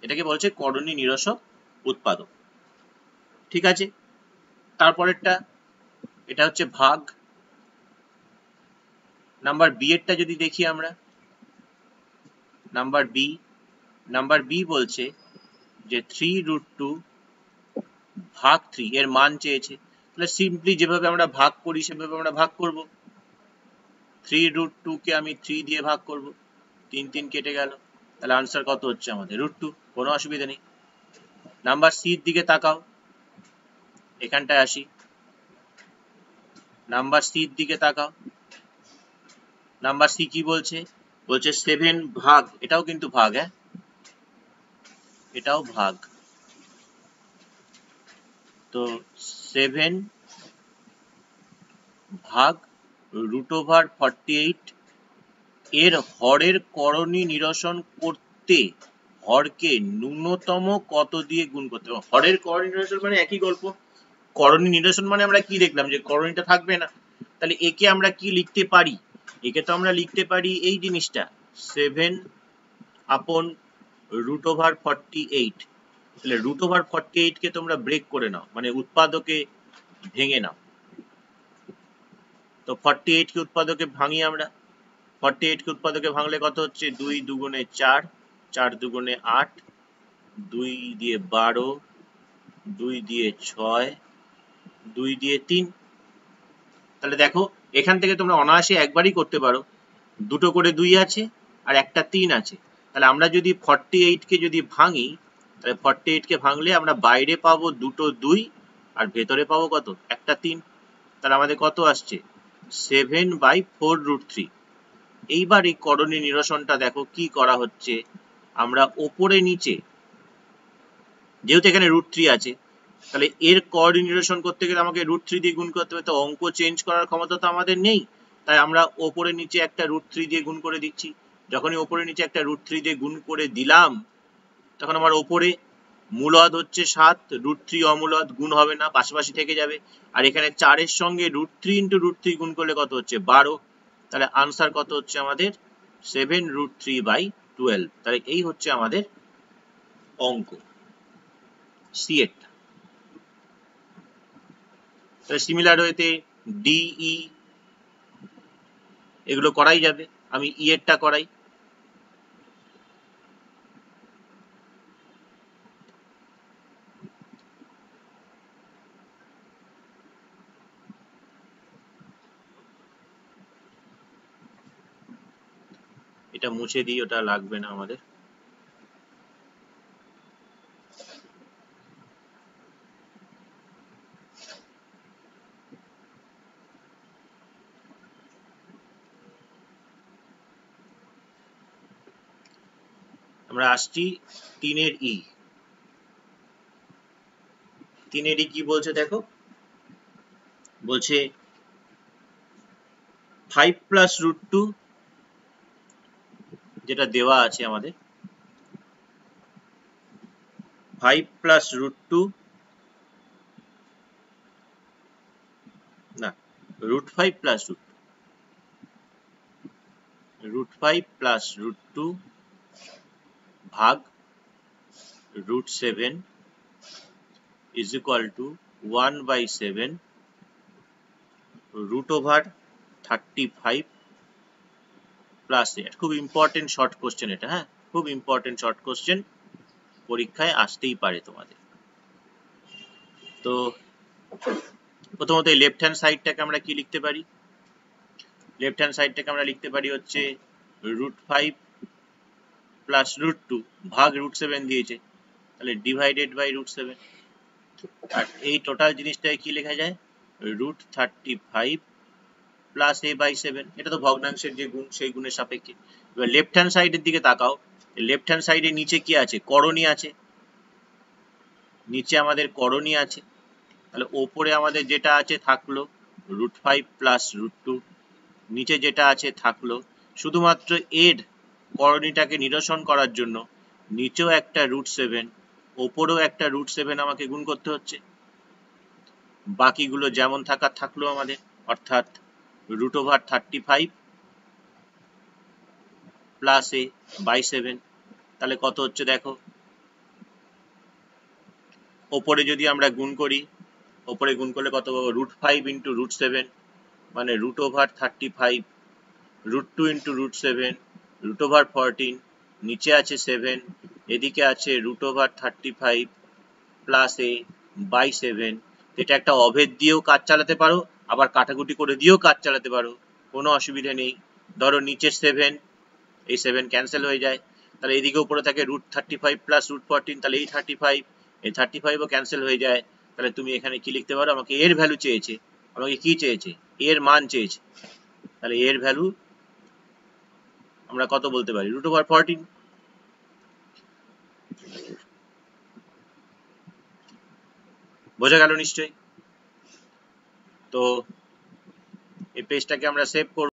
এটাকে বলছে করণী নিরসক উৎপাদক। ঠিক আছে, তারপরেরটা এটা হচ্ছে ভাগ। নাম্বার বি এরটা যদি দেখি আমরা, নাম্বার বি বলছে যে 3√2 ভাগ 3 এর মান চেয়েছে। তাহলে সিম্পলি যেভাবে আমরা ভাগ করি সেভাবে আমরা ভাগ করব। 3√2 কে আমি 3 দিয়ে ভাগ করব, 3 কেটে গেল। তাহলে আনসার কত হচ্ছে আমাদের? √2। কোনো অসুবিধা নেই। নাম্বার সি এর দিকে তাকাও, এখানটায় আসি। নাম্বার সি এর দিকে তাকাও। নাম্বার সি কি বলছে? বলছে 7 ভাগ, এটাও কিন্তু ভাগ, হ্যাঁ এটাও ভাগ। তো 7 ভাগ √48 এর হরের করণী নিরসন করতে হরকে ন্যূনতম কত দিয়ে গুণ করতে হবে? হরের করণী নিরসন মানে একই গল্প। করণী নিরসন মানে আমরা কি দেখলাম, যে করণীটা থাকবে না। তাহলে একে আমরা কি লিখতে পারি? একে তো আমরা লিখতে পারি এই জিনিসটা, 7/√48। তাহলে √48 কে তোমরা ব্রেক করে নাও, মানে উৎপাদকে ভেঙে নাও। তো 48 কে উৎপাদকে ভাঙি আমরা। 48 কে উৎপাদকে ভাঙলে কত হচ্ছে? 2 দুগুণে 4, 4 দুগুণে 8, 2 দিয়ে 12, 2 দিয়ে 6, 2 দিয়ে 3। তাহলে দেখো এখান থেকে তোমরা অনায়াসে একবারই করতে পারো, দুটো করে 2 আছে আর একটা 3 আছে। তাহলে আমরা যদি 48 কে যদি ভাঙি, তাহলে 48 কে ভাঙলে আমরা বাইরে পাবো দুটো 2 আর ভেতরে পাবো কত? একটা 3। তাহলে আমাদের কত আসছে? 7/4√3। এইবার এই করণী নিরসনটা দেখো কি করা হচ্ছে। আমরা ওপরে নিচে, যেহেতু এখানে √3 আছে, তাহলে এর করণী নিরসন করতে গেলে আমাকে √3 দিয়ে গুণ করতে হবে। তো অঙ্ক চেঞ্জ করার ক্ষমতা তো আমাদের নেই, তাই আমরা ওপরে নিচে একটা √3 দিয়ে গুণ করে দিচ্ছি। যখনই ওপরে নিচে একটা √3 দিয়ে গুণ করে দিলাম, তখন আমার ওপরে মূলদ হচ্ছে 7, √3 অমূলদ, গুণ হবে না, পাশাপাশি থেকে যাবে। আর এখানে 4 এর সঙ্গে √3 × √3 গুণ করলে কত হচ্ছে? 12। তাহলে আনসার কত হচ্ছে আমাদের? 7√3/12। তাহলে এই হচ্ছে আমাদের অঙ্ক সি এর। তাহলে সিমিলার ওয়েতে ডি, ই এগুলো করাই যাবে। আমি ই এরটা করাই। এটা মুছে দিই, ওটা লাগবে না আমাদের। আমরা আসছি 3-এর ই। 3-এর ই কি বলছে দেখো, বলছে 5 + √2 যেটা দেওয়া আছে আমাদের, 5 প্লাস রুট টু, না, root 5 plus root 5 plus root two ভাগ root 7 is equal to 1/7 root over 35 plus a. খুব ইম্পর্টেন্ট শর্ট কোশ্চেন এটা, হ্যাঁ, খুব ইম্পর্টেন্ট শর্ট কোশ্চেন, পরীক্ষায় আসতেই পারে তোমাদের। তো প্রথমত এই লেফট হ্যান্ড সাইডটাকে আমরা কি লিখতে পারি? লেফট হ্যান্ড সাইডটাকে আমরা লিখতে পারি হচ্ছে রুট 5 প্লাস রুট 2 ভাগ রুট 7 দিয়েছে, তাহলে ডিভাইডেড বাই রুট 7। আর এই টোটাল জিনিসটাকে কি লেখা যায়? Root 35 plus A by 7। এটা তো ভগ্নাংশের যে গুণ, সেই গুণের সাপেক্ষে। এবার লেফট হ্যান্ড সাইডের দিকে তাকাও, লেফট হ্যান্ড সাইডের নিচে কি আছে? করণী আছে, নিচে আমাদের করণী আছে, তাহলে ওপরে আমাদের যেটা আছে থাকলো রুট 5 প্লাস রুট 2, নিচে যেটা আছে থাকলো। শুধুমাত্র এর করণীটাকে নিরসন করার জন্য নিচেও একটা রুট 7, ওপরেও একটা রুট 7 আমাকে গুণ করতে হচ্ছে। বাকিগুলো যেমন থাকার থাকলো আমাদের, অর্থাৎ root over 35 plus A by 7। তাহলে কত হচ্ছে দেখো, ওপরে যদি আমরা গুণ করি, ওপরে গুণ করলে কত পাবো? রুট 5 ইন্টু রুট 7 মানে root over 35, root 2 into root 7 root over 14, নিচে আছে 7, এদিকে আছে root over 35 plus A by 7। এটা একটা অভেদ দিয়েও কাজ চালাতে পারো, আবার কাটাকুটি করে দিয়েও কাজ চালাতে পারো, কোনো অসুবিধা নেই। ধরো নিচে 7, এই 7 ক্যান্সেল হয়ে যায়, তাহলে এইদিকে উপরে থাকে রুট 35 প্লাস রুট 14, তাহলে এই 35, এই 35ও ক্যান্সেল হয়ে যায়। তাহলে তুমি এখানে কি লিখতে পারো? আমাকে এর ভ্যালু চেয়েছে, আমাকে কি চেয়েছে? এর মান চেয়েছে, তাহলে এর ভ্যালু আমরা কত বলতে পারি? Root over 14। বোঝা গেল নিশ্চয়ই? তো এই পেজটাকে আমরা সেভ করব।